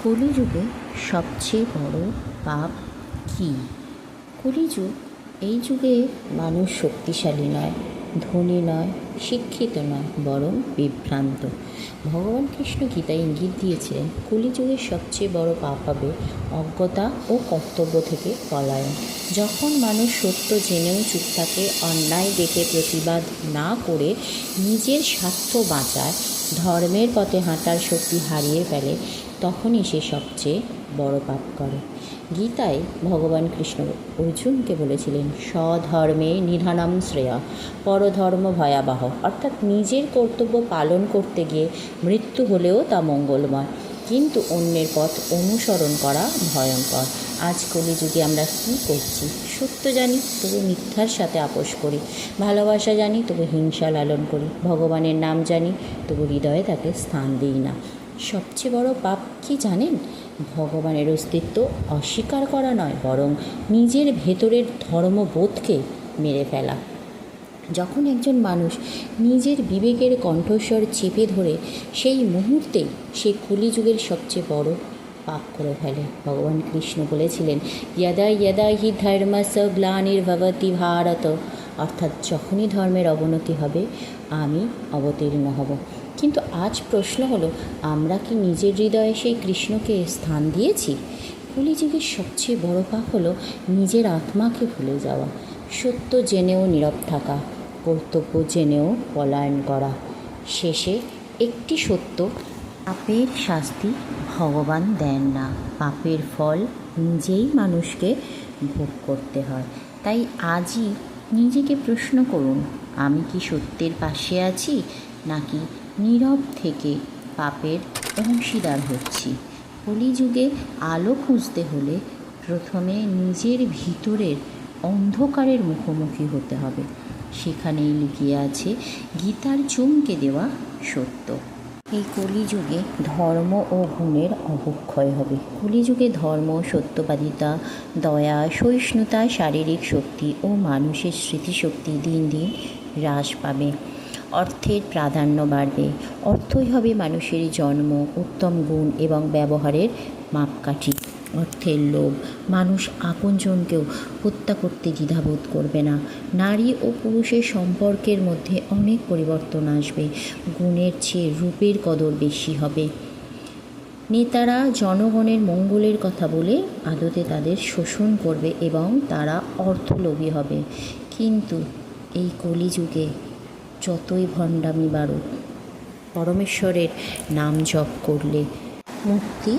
কলিযুগে সবচেয়ে বড় পাপ কী? কলিযুগ, এই যুগে মানুষ শক্তিশালী নয়, ধনী নয়, শিক্ষিত নয়, বরং বিভ্রান্ত। ভগবান কৃষ্ণ গীতায় ইঙ্গিত দিয়েছিলেন কলিযুগের সবচেয়ে বড় পাপ হবে অজ্ঞতা ও কর্তব্য থেকে পলায়ন। যখন মানুষ সত্য জেনেও চুপ থাকে, অন্যায় দেখে প্রতিবাদ না করে নিজের স্বার্থ বাঁচায়, ধর্মের পথে হাঁটার শক্তি হারিয়ে ফেলে, তখনই সে সবচেয়ে বড় পাপ করে। গীতায় ভগবান কৃষ্ণ অর্জুনকে বলেছিলেন, স্বধর্মে নিধানম শ্রেয়া পরধর্ম ভয়াবহ, অর্থাৎ নিজের কর্তব্য পালন করতে গিয়ে মৃত্যু হলেও তা মঙ্গলময়, কিন্তু অন্যের পথ অনুসরণ করা ভয়ঙ্কর। আজ কলিযুগে আমরা কী করছি? সত্য জানি তবু মিথ্যার সাথে আপোষ করি, ভালোবাসা জানি তবু হিংসা লালন করি, ভগবানের নাম জানি তবু হৃদয়ে তাকে স্থান দিই না। সবচেয়ে বড় পাপ কি জানেন? ভগবানের অস্তিত্ব অস্বীকার করা নয়, বরং নিজের ভেতরের ধর্মবোধকে মেরে ফেলা। যখন একজন মানুষ নিজের বিবেকের কণ্ঠস্বর চেপে ধরে, সেই মুহূর্তেই সে কলিযুগের সবচেয়ে বড় পাপ করে ফেলে। ভগবান কৃষ্ণ বলেছিলেন, যদা যদা হি ধর্মস্য গ্লানির্ভবতি ভারত, অর্থাৎ যখনই ধর্মের অবনতি হবে আমি অবতীর্ণ হব। কিন্তু আজ প্রশ্ন হলো, আমরা কি নিজের হৃদয়ে সেই কৃষ্ণকে স্থান দিয়েছি? কলিযুগের সবচেয়ে বড় পাপ হলো নিজের আত্মাকে ভুলে যাওয়া, সত্য জেনেও নীরব থাকা, কর্তব্য জেনেও পলায়ন করা। শেষে একটি সত্য, পাপের শাস্তি ভগবান দেন না, পাপের ফল নিজেই মানুষকে ভোগ করতে হয়। তাই আজই নিজেকে প্রশ্ন করুন, আমি কি সত্যের পাশে আছি, নাকি নীরব থেকে পাপের অংশীদার হচ্ছি? কলিযুগে আলো খুঁজতে হলে প্রথমে নিজের ভিতরের অন্ধকারের মুখোমুখি হতে হবে। সেখানেই লুকিয়ে আছে গীতার চমকে দেওয়া সত্য। এই কলিযুগে ধর্ম ও গুণের অবক্ষয় হবে। কলিযুগে ধর্ম, সত্যবাদিতা, দয়া, সহিষ্ণুতা, শারীরিক শক্তি ও মানুষের স্মৃতিশক্তি দিন দিন হ্রাস পাবে। অর্থের প্রাধান্য বাড়বে। অর্থই হবে মানুষের জন্ম, উত্তম গুণ এবং ব্যবহারের মাপকাঠি। অর্থের লোভ, মানুষ আপনজনকেও হত্যা করতে দ্বিধাবোধ করবে না। নারী ও পুরুষের সম্পর্কের মধ্যে অনেক পরিবর্তন আসবে। গুণের চেয়ে রূপের কদর বেশি হবে। নেতারা জনগণের মঙ্গলের কথা বলে আদতে তাদের শোষণ করবে এবং তারা অর্থলোভী হবে। কিন্তু এই কলিযুগে যতই ভণ্ডামি বাড়ুক, পরমেশ্বরের নাম জপ করলে মুক্তি